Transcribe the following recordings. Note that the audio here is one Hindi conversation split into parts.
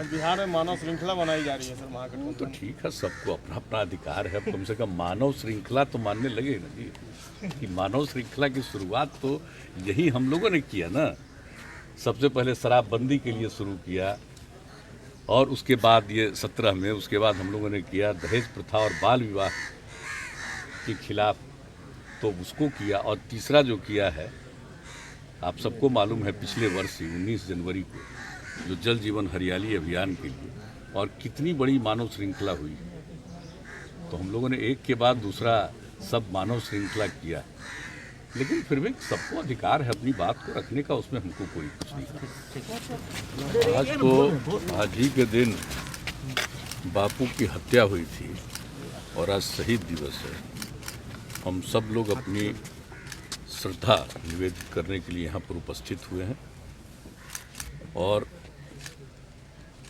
बिहार में मानव श्रृंखला बनाई जा रही है सर तो महागठबंधन। ठीक है, सबको अपना अपना अधिकार है। अब कम से कम मानव श्रृंखला तो मानने लगे ना जी, कि मानव श्रृंखला की शुरुआत तो यही हम लोगों ने किया ना। सबसे पहले शराबबंदी के लिए शुरू किया, और उसके बाद ये 17 में, उसके बाद हम लोगों ने किया दहेज प्रथा और बाल विवाह के खिलाफ, तो उसको किया। और तीसरा जो किया है, आप सबको मालूम है, पिछले वर्ष ही 19 जनवरी को जो जल जीवन हरियाली अभियान के लिए, और कितनी बड़ी मानव श्रृंखला हुई। तो हम लोगों ने एक के बाद दूसरा सब मानव श्रृंखला किया, लेकिन फिर भी सबको अधिकार है अपनी बात को रखने का, उसमें हमको कोई कुछ नहीं कहा। आज तो आज ही के दिन बापू की हत्या हुई थी और आज शहीद दिवस है। हम सब लोग अपनी श्रद्धा निवेदित करने के लिए यहाँ पर उपस्थित हुए हैं, और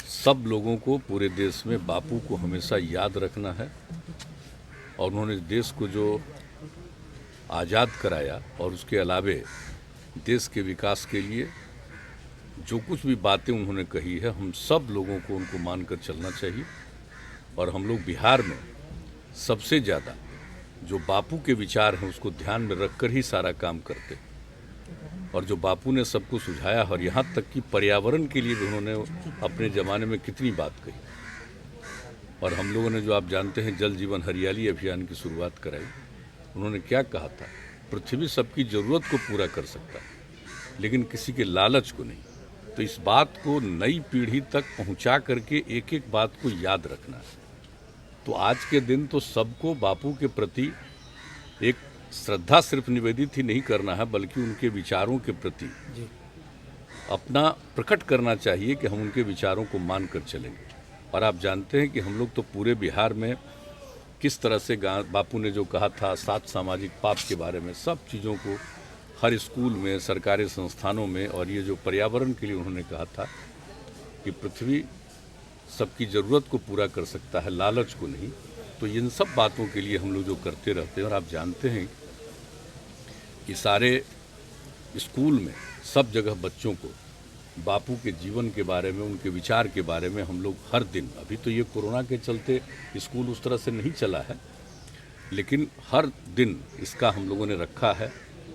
सब लोगों को पूरे देश में बापू को हमेशा याद रखना है। और उन्होंने देश को जो आज़ाद कराया, और उसके अलावे देश के विकास के लिए जो कुछ भी बातें उन्होंने कही है, हम सब लोगों को उनको मानकर चलना चाहिए। और हम लोग बिहार में सबसे ज़्यादा जो बापू के विचार हैं उसको ध्यान में रखकर ही सारा काम करते हैं। और जो बापू ने सबको सुझाया, और यहाँ तक कि पर्यावरण के लिए भी उन्होंने अपने ज़माने में कितनी बात कही। और हम लोगों ने, जो आप जानते हैं, जल जीवन हरियाली अभियान की शुरुआत कराई। उन्होंने क्या कहा था, पृथ्वी सबकी ज़रूरत को पूरा कर सकता है लेकिन किसी के लालच को नहीं। तो इस बात को नई पीढ़ी तक पहुँचा करके एक एक बात को याद रखना है। तो आज के दिन तो सबको बापू के प्रति एक श्रद्धा सिर्फ निवेदित ही नहीं करना है, बल्कि उनके विचारों के प्रति अपना प्रकट करना चाहिए कि हम उनके विचारों को मान कर चलेंगे। और आप जानते हैं कि हम लोग तो पूरे बिहार में किस तरह से बापू ने जो कहा था 7 सामाजिक पाप के बारे में, सब चीज़ों को हर स्कूल में, सरकारी संस्थानों में, और ये जो पर्यावरण के लिए उन्होंने कहा था कि पृथ्वी सबकी ज़रूरत को पूरा कर सकता है, लालच को नहीं। तो इन सब बातों के लिए हम लोग जो करते रहते हैं। और आप जानते हैं कि सारे स्कूल में सब जगह बच्चों को बापू के जीवन के बारे में, उनके विचार के बारे में हम लोग हर दिन, अभी तो ये कोरोना के चलते स्कूल उस तरह से नहीं चला है, लेकिन हर दिन इसका हम लोगों ने रखा है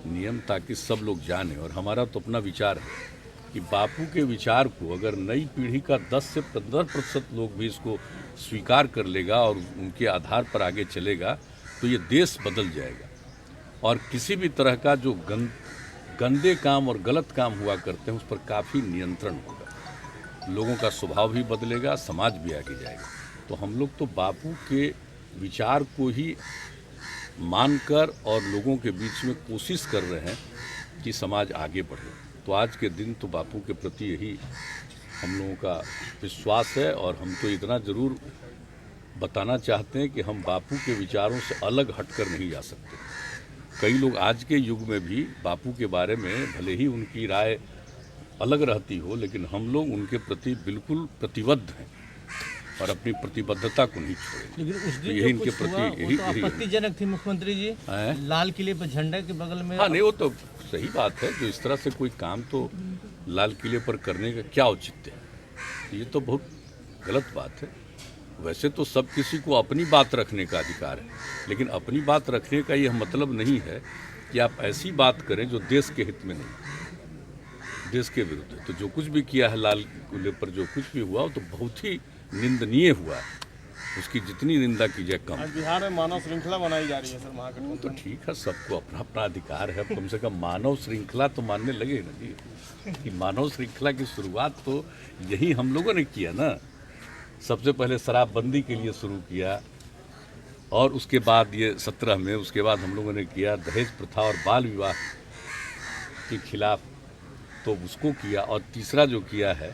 नियम, ताकि सब लोग जाने। और हमारा तो अपना विचार है कि बापू के विचार को अगर नई पीढ़ी का 10 से 15% लोग भी इसको स्वीकार कर लेगा और उनके आधार पर आगे चलेगा, तो ये देश बदल जाएगा। और किसी भी तरह का जो गंदे काम और गलत काम हुआ करते हैं, उस पर काफ़ी नियंत्रण होगा, लोगों का स्वभाव भी बदलेगा, समाज भी आगे जाएगा। तो हम लोग तो बापू के विचार को ही मानकर और लोगों के बीच में कोशिश कर रहे हैं कि समाज आगे बढ़े। तो आज के दिन तो बापू के प्रति यही हम लोगों का विश्वास है। और हम तो इतना ज़रूर बताना चाहते हैं कि हम बापू के विचारों से अलग हटकर नहीं जा सकते। कई लोग आज के युग में भी बापू के बारे में भले ही उनकी राय अलग रहती हो, लेकिन हम लोग उनके प्रति बिल्कुल प्रतिबद्ध हैं और अपनी प्रतिबद्धता को नहीं छोड़ेंगे। लेकिन उस तो दिन यही इनके प्रति यही आपत्तिजनक थी मुख्यमंत्री जी, लाल किले पर झंडे के बगल में। हाँ, नहीं, वो तो सही बात है। जो इस तरह से कोई काम तो लाल किले पर करने का क्या औचित्य है, ये तो बहुत गलत बात है। वैसे तो सब किसी को अपनी बात रखने का अधिकार है, लेकिन अपनी बात रखने का यह मतलब नहीं है कि आप ऐसी बात करें जो देश के हित में नहीं, देश के विरुद्ध है। तो जो कुछ भी किया है लाल किले पर, जो कुछ भी हुआ, वो तो बहुत ही निंदनीय हुआ है। उसकी जितनी निंदा की जाए कम। आज बिहार में मानव श्रृंखला बनाई जा रही है सर महागठबंधन। तो ठीक है, सबको अपना अपना अधिकार है। कम से कम मानव श्रृंखला तो मानने लगे ना जी, कि मानव श्रृंखला की शुरुआत तो यही हम लोगों ने किया ना। सबसे पहले शराबबंदी के लिए शुरू किया, और उसके बाद ये 17 में, उसके बाद हम लोगों ने किया दहेज प्रथा और बाल विवाह के खिलाफ, तो उसको किया। और तीसरा जो किया है,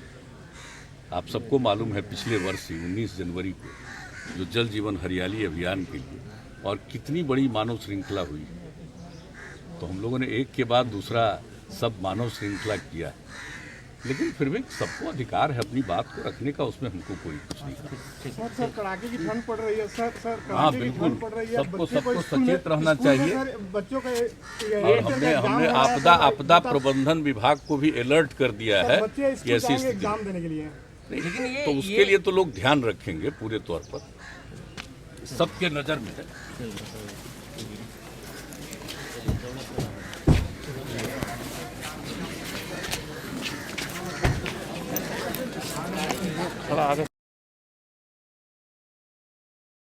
आप सबको मालूम है, पिछले वर्ष ही 19 जनवरी को जो जल जीवन हरियाली अभियान के लिए, और कितनी बड़ी मानव श्रृंखला हुई। तो हम लोगों ने एक के बाद दूसरा सब मानव श्रृंखला किया, लेकिन फिर भी सबको अधिकार है अपनी बात को रखने का, उसमें हमको कोई कुछ नहीं कहा। सर कड़ाके की ठंड पड़ रही है सर हाँ, बिल्कुल, सबको सचेत रहना चाहिए। बच्चों का और हमने आपदा प्रबंधन विभाग को भी अलर्ट कर दिया है कि ऐसी एग्जाम देने के लिए लेकिन ये तो उसके लिए तो लोग ध्यान रखेंगे पूरे तौर पर, सबके नज़र में है। थोड़ा आगे